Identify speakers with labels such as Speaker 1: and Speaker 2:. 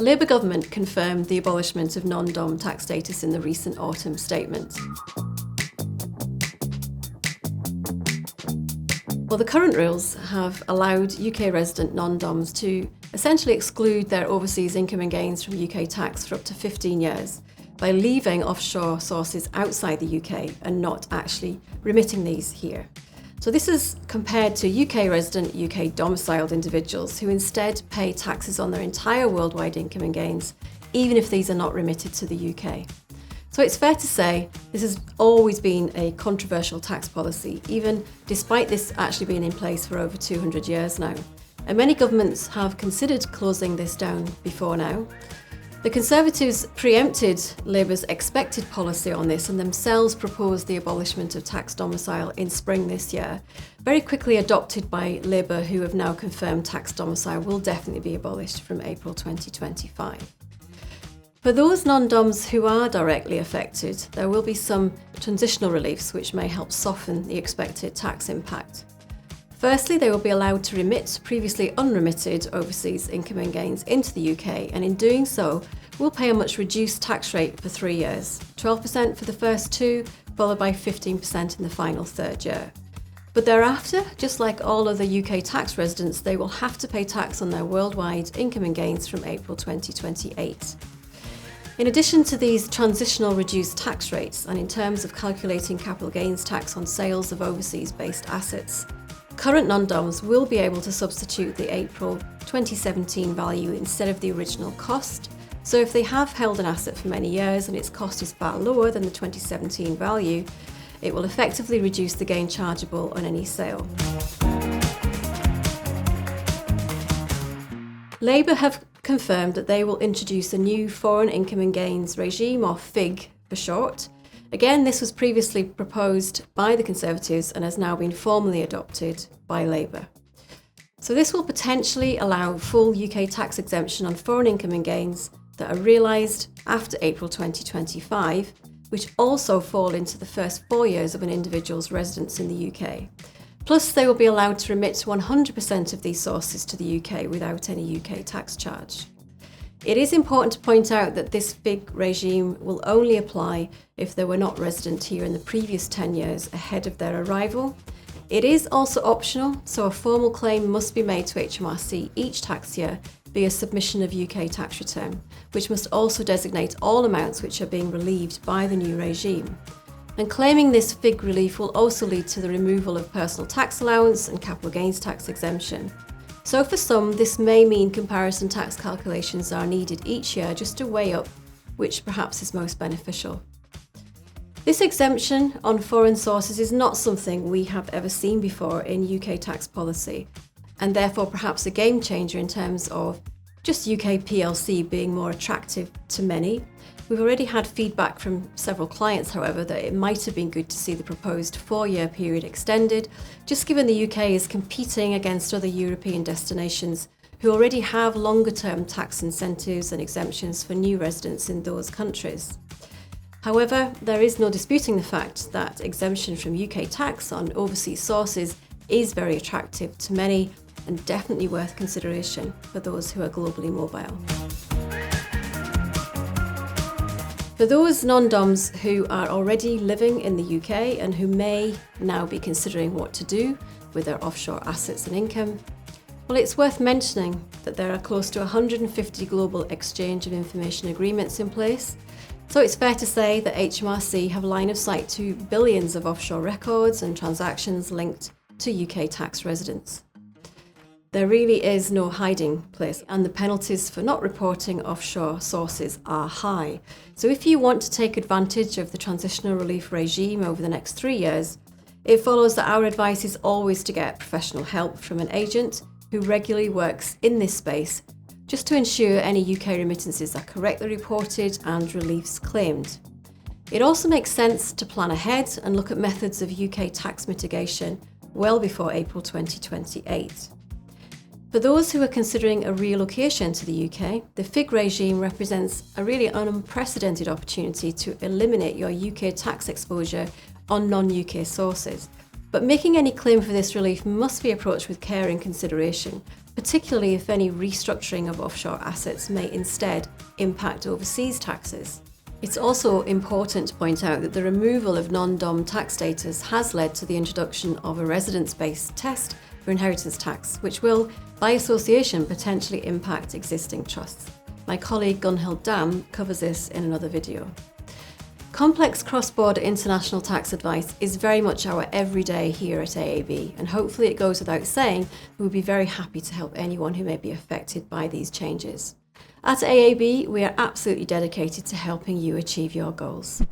Speaker 1: The Labour government confirmed the abolishment of non Dom tax status in the recent autumn statement. Well, the current rules have allowed UK resident non Doms to essentially exclude their overseas income and gains from UK tax for up to 15 years by leaving offshore sources outside the UK and not actually remitting these here. So this is compared to UK resident, UK domiciled individuals who instead pay taxes on their entire worldwide income and gains, even if these are not remitted to the UK. So it's fair to say this has always been a controversial tax policy, even despite this actually being in place for over 200 years now. And many governments have considered closing this down before now. The Conservatives preempted Labour's expected policy on this and themselves proposed the abolishment of tax domicile in spring this year, very quickly adopted by Labour, who have now confirmed tax domicile will definitely be abolished from April 2025. For those non-Doms who are directly affected, there will be some transitional reliefs which may help soften the expected tax impact. Firstly, they will be allowed to remit previously unremitted overseas income and gains into the UK, and in doing so, will pay a much reduced tax rate for 3 years, 12% for the first 2, followed by 15% in the final third year. But thereafter, just like all other UK tax residents, they will have to pay tax on their worldwide income and gains from April 2028. In addition to these transitional reduced tax rates, and in terms of calculating capital gains tax on sales of overseas-based assets, current non-Doms will be able to substitute the April 2017 value instead of the original cost. So if they have held an asset for many years and its cost is far lower than the 2017 value, it will effectively reduce the gain chargeable on any sale. Labour have confirmed that they will introduce a new foreign income and gains regime, or FIG for short. Again, this was previously proposed by the Conservatives and has now been formally adopted by Labour. So this will potentially allow full UK tax exemption on foreign income and gains that are realised after April 2025, which also fall into the first 4 years of an individual's residence in the UK. Plus, they will be allowed to remit 100% of these sources to the UK without any UK tax charge. It is important to point out that this FIG regime will only apply if they were not resident here in the previous 10 years ahead of their arrival. It is also optional, so a formal claim must be made to HMRC each tax year via submission of UK tax return, which must also designate all amounts which are being relieved by the new regime. And claiming this FIG relief will also lead to the removal of personal tax allowance and capital gains tax exemption. So for some, this may mean comparison tax calculations are needed each year just to weigh up which perhaps is most beneficial. This exemption on foreign sources is not something we have ever seen before in UK tax policy, and therefore perhaps a game changer in terms of just UK PLC being more attractive to many. We've already had feedback from several clients, however, that it might have been good to see the proposed 4-year period extended, just given the UK is competing against other European destinations who already have longer-term tax incentives and exemptions for new residents in those countries. However, there is no disputing the fact that exemption from UK tax on overseas sources is very attractive to many and definitely worth consideration for those who are globally mobile. For those non-Doms who are already living in the UK and who may now be considering what to do with their offshore assets and income, well, it's worth mentioning that there are close to 150 global exchange of information agreements in place. So it's fair to say that HMRC have line of sight to billions of offshore records and transactions linked to UK tax residents. There really is no hiding place, and the penalties for not reporting offshore sources are high. So if you want to take advantage of the transitional relief regime over the next 3 years, it follows that our advice is always to get professional help from an agent who regularly works in this space, just to ensure any UK remittances are correctly reported and reliefs claimed. It also makes sense to plan ahead and look at methods of UK tax mitigation well before April 2028. For those who are considering a relocation to the UK, the FIG regime represents a really unprecedented opportunity to eliminate your UK tax exposure on non-UK sources. But making any claim for this relief must be approached with care and consideration, particularly if any restructuring of offshore assets may instead impact overseas taxes. It's also important to point out that the removal of non-dom tax status has led to the introduction of a residence-based test for inheritance tax, which will, by association, potentially impact existing trusts. My colleague Gunhild Dam covers this in another video. Complex cross-border international tax advice is very much our everyday here at AAB, and hopefully it goes without saying we would be very happy to help anyone who may be affected by these changes. At AAB, we are absolutely dedicated to helping you achieve your goals.